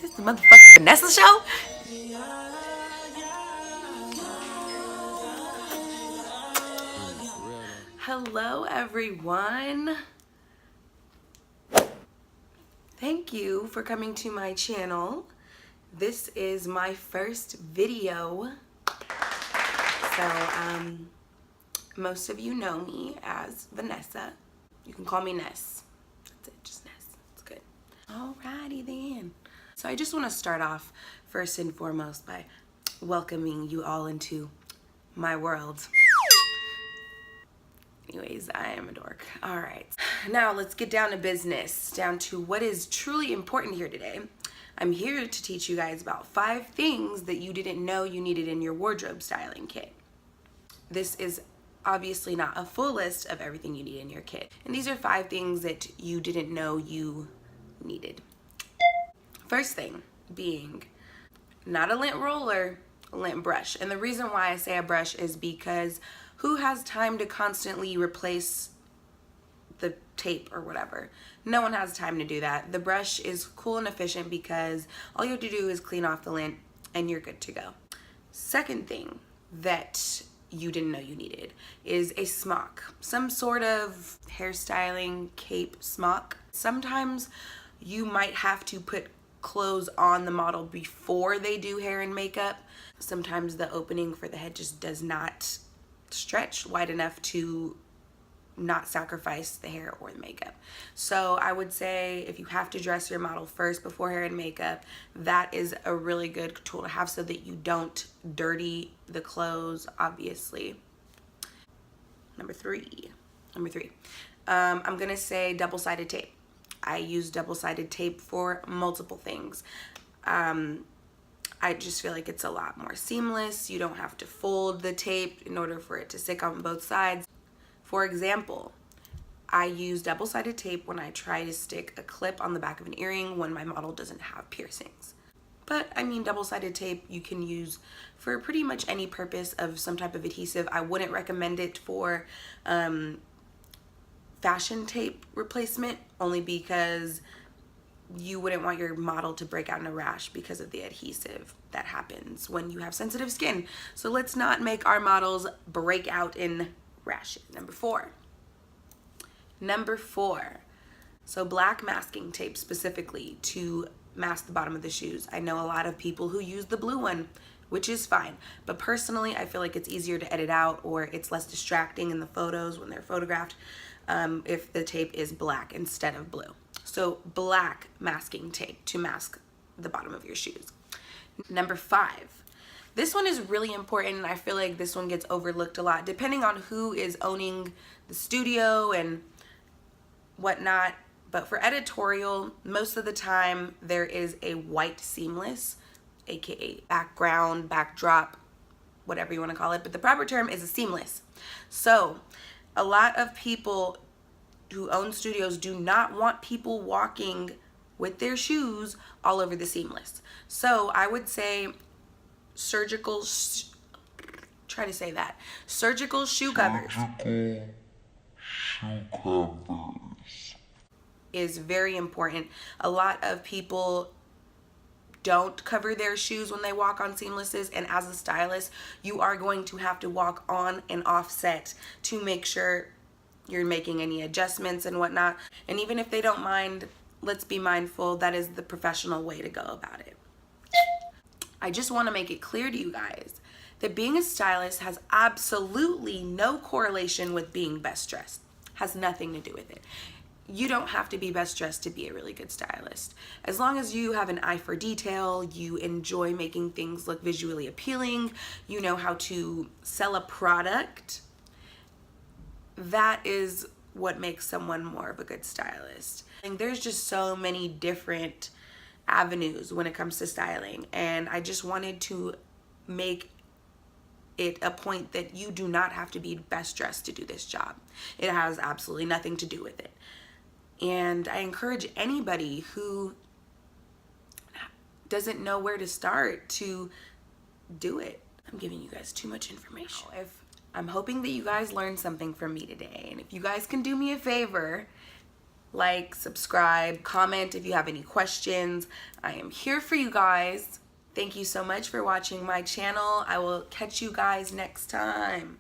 this the motherfucking Vanessa show? Hello, everyone. Thank you for coming to my channel. This is my first video. So, most of you know me as Vanessa. You can call me Ness. That's it, just Ness. It's good. Alrighty then. So I just want to start off first and foremost by welcoming you all into my world. Anyways, I am a dork. All right. Now let's get down to business, down to what is truly important here today. I'm here to teach you guys about 5 things that you didn't know you needed in your wardrobe styling kit. This is obviously not a full list of everything you need in your kit. And these are 5 things that you didn't know you needed. First thing being not a lint roller, a lint brush. And the reason why I say a brush is because who has time to constantly replace the tape or whatever? No one has time to do that. The brush is cool and efficient because all you have to do is clean off the lint and you're good to go. Second thing that you didn't know you needed is a smock, some sort of hairstyling cape smock. Sometimes you might have to put clothes on the model before they do hair and makeup. Sometimes the opening for the head just does not stretch wide enough to not sacrifice the hair or the makeup. So I would say if you have to dress your model first before hair and makeup, that is a really good tool to have so that you don't dirty the clothes, obviously. Number three, I'm gonna say double-sided tape. I use double-sided tape for multiple things. I just feel like it's a lot more seamless. You don't have to fold the tape in order for it to stick on both sides. For example, I use double-sided tape when I try to stick a clip on the back of an earring when my model doesn't have piercings. But I mean, double-sided tape you can use for pretty much any purpose of some type of adhesive. I wouldn't recommend it for fashion tape replacement, only because you wouldn't want your model to break out in a rash because of the adhesive that happens when you have sensitive skin. So let's not make our models break out in rashes. Number four, so black masking tape specifically to mask the bottom of the shoes. I know a lot of people who use the blue one, which is fine, but personally I feel like it's easier to edit out, or it's less distracting in the photos when they're photographed if the tape is black instead of blue. So black masking tape to mask the bottom of your shoes. Number 5. This one is really important, and I feel like this one gets overlooked a lot depending on who is owning the studio and whatnot. But for editorial, most of the time there is a white seamless, aka background, backdrop, whatever you want to call it, but the proper term is a seamless. So a lot of people who own studios do not want people walking with their shoes all over the seamless. So I would say surgical shoe covers is very important. A lot of people don't cover their shoes when they walk on seamlesses, and as a stylist you are going to have to walk on and offset to make sure you're making any adjustments and whatnot. And even if they don't mind, let's be mindful that is the professional way to go about it. I just want to make it clear to you guys that being a stylist has absolutely no correlation with being best dressed. Has nothing to do with it. You don't have to be best dressed to be a really good stylist. As long as you have an eye for detail, you enjoy making things look visually appealing, you know how to sell a product, that is what makes someone more of a good stylist. And there's just so many different avenues when it comes to styling, and I just wanted to make it a point that you do not have to be best dressed to do this job. It has absolutely nothing to do with it. And I encourage anybody who doesn't know where to start to do it. I'm giving you guys too much information. I'm hoping that you guys learned something from me today. And if you guys can do me a favor, like, subscribe, comment if you have any questions. I am here for you guys. Thank you so much for watching my channel. I will catch you guys next time.